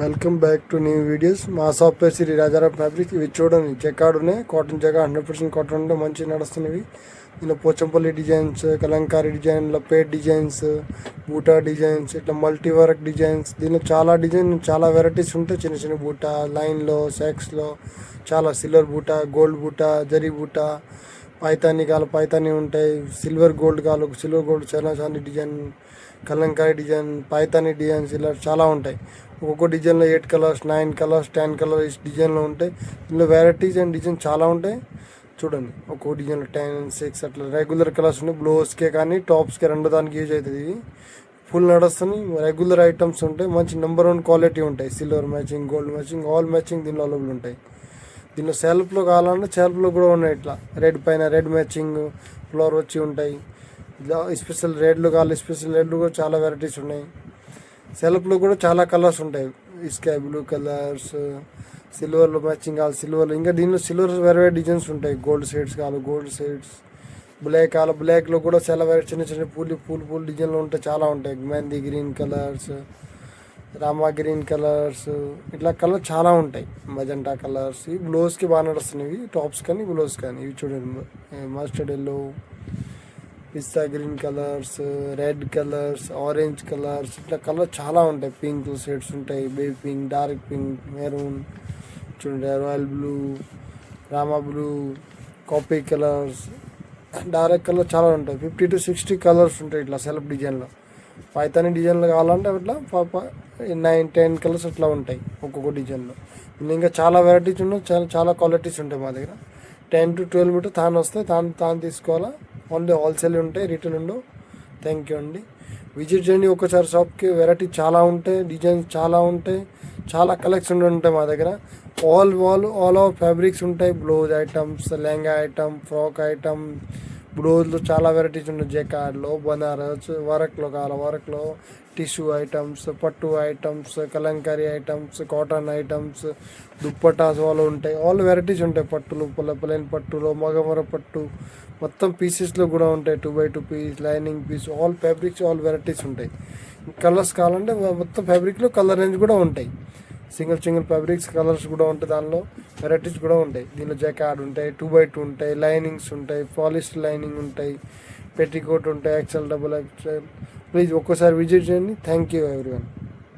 Welcome back to new videos. మా shop పేరు Shri Rajaram fabric. ఇవి చూడండి, జకార్డ్ ఉన్నాయి, కాటన్ జగా 100% కాటన్ ఉంటే మంచిగా నడుస్తున్నవి. దీనిలో పోచంపల్లి డిజైన్స్, కలంకారీ డిజైన్లో పేట్ డిజైన్స్, బూటా డిజైన్స్, ఇట్లా మల్టీ వర్క్ డిజైన్స్. దీనిలో చాలా వెరైటీస్ ఉంటాయి. చిన్న చిన్న బూటా, లైన్లో, సెక్స్లో, చాలా సిల్వర్ బూటా, గోల్డ్ బూటా, జరీ బూటా, పైతాని ఉంటాయి. సిల్వర్ గోల్డ్ చాలా చాలా design, Kalamkari design, Paithani designs, ఇలా చాలా ఉంటాయి. ఒక్కొక్క డిజైన్లో 8 కలర్స్, 9 కలర్స్, 10 కలర్స్ డిజైన్లో ఉంటాయి. ఇందులో వెరైటీస్ అండ్ డిజైన్ చాలా ఉంటాయి. చూడండి, ఒక్కొక్క డిజైన్లో 10, 6 అట్లా రెగ్యులర్ కలర్స్ ఉంటాయి. బ్లౌజ్కే కానీ టాప్స్కే రెండు దానికి యూజ్ అవుతుంది. ఇవి ఫుల్ నడుస్తుంది. రెగ్యులర్ ఐటమ్స్ ఉంటాయి. మంచి నెంబర్ 1 క్వాలిటీ ఉంటాయి. Silver matching, gold matching, all matching దీనిలో అవైలబుల్ ఉంటాయి. దీనిలో సెల్ఫ్లో కావాలంటే సెల్ఫ్లో కూడా ఉన్నాయి. ఇట్లా రెడ్ పైన రెడ్ మ్యాచింగ్ ఫ్లవర్ వచ్చి ఉంటాయి. ఇలా స్పెషల్ రెడ్లు కావాలి, స్పెషల్ రెడ్లు కూడా చాలా వెరైటీస్ ఉన్నాయి. సెల్ఫ్లో కూడా చాలా కలర్స్ ఉంటాయి. స్కై బ్లూ కలర్స్, సిల్వర్లో మ్యాచింగ్ కావాలి సిల్వర్లో. ఇంకా దీనిలో సిల్వర్ వేరే డిజైన్స్ ఉంటాయి. గోల్డ్ షేడ్స్ కావాలి గోల్డ్ షేడ్స్, బ్లాక్ కావాలి బ్లాక్లో కూడా చాలా వేరే చిన్న చిన్న పూలు డిజైన్లు ఉంటాయి. చాలా ఉంటాయి. Mehndi green colours, Rama green colours, ఇట్లా కలర్ చాలా ఉంటాయి. Magenta colours. ఈ బ్లౌజ్కి బాగా నడుస్తున్నాయి. టాప్స్ కానీ బ్లౌజ్ కానీ. ఇవి చూడండి, mustard yellow, pista green colours, red colours, orange colours, ఇట్లా కలర్ చాలా ఉంటాయి. పింక్ షేడ్స్ ఉంటాయి. Baby pink, dark pink, maroon, చూడండి, royal blue, Rama blue, coffee colours, dark colour చాలా ఉంటాయి. 50 to 60 కలర్స్ ఉంటాయి. ఇట్లా సెల్ఫ్ డిజైన్లో. పైతాని డిజైన్లో కావాలంటే అట్లా 9, 10 కలర్స్ అట్లా ఉంటాయి ఒక్కొక్క డిజైన్లో. ఇంకా చాలా వెరైటీస్ ఉన్నాయి. చాలా క్వాలిటీస్ ఉంటాయి మా దగ్గర. 10 to 12 మీటర్ తాను వస్తాయి. తాను తీసుకోవాలా. ఓన్లీ హోల్సేల్ ఉంటాయి, రీటైల్ ఉండవు. థ్యాంక్ యూ అండి. విజిట్ చేయండి ఒకసారి షాప్కి. వెరైటీ చాలా ఉంటాయి, డిజైన్స్ చాలా ఉంటాయి, చాలా కలెక్షన్ ఉంటాయి మా దగ్గర. ఆల్ ఓవర్ ఫ్యాబ్రిక్స్ ఉంటాయి. Blouse items, lehenga item, frock item, బ్లౌజ్లో చాలా వెరైటీస్ ఉంటాయి. జకార్డ్లో, బనారస్, వర్క్లో కావాలి వర్క్లో, టిష్యూ ఐటమ్స్, పట్టు items, Kalamkari items, cotton items, dupattas వాళ్ళు ఉంటాయి. ఆల్ వెరైటీస్ ఉంటాయి. పట్టులు, ప్లెయిన్ పట్టులో, మగమర పట్టు, మొత్తం పీసెస్లో కూడా ఉంటాయి. 2x2 piece, lining piece, all fabrics, all varieties ఉంటాయి. కలర్స్ కావాలంటే మొత్తం ఫ్యాబ్రిక్లో కలర్ రేంజ్ కూడా ఉంటాయి. సింగిల్ ఫ్యాబ్రిక్స్ కలర్స్ కూడా ఉంటాయి. దానిలో వెరైటీస్ కూడా ఉంటాయి. దీనిలో జకార్డ్ ఉంటాయి, 2x2 ఉంటాయి, లైనింగ్స్ ఉంటాయి, పాలిస్టర్ లైనింగ్ ఉంటాయి, పెట్టికోట్ ఉంటాయి, XL, XXL. ప్లీజ్ ఒక్కసారి విజిట్ చేయండి. Thank you everyone.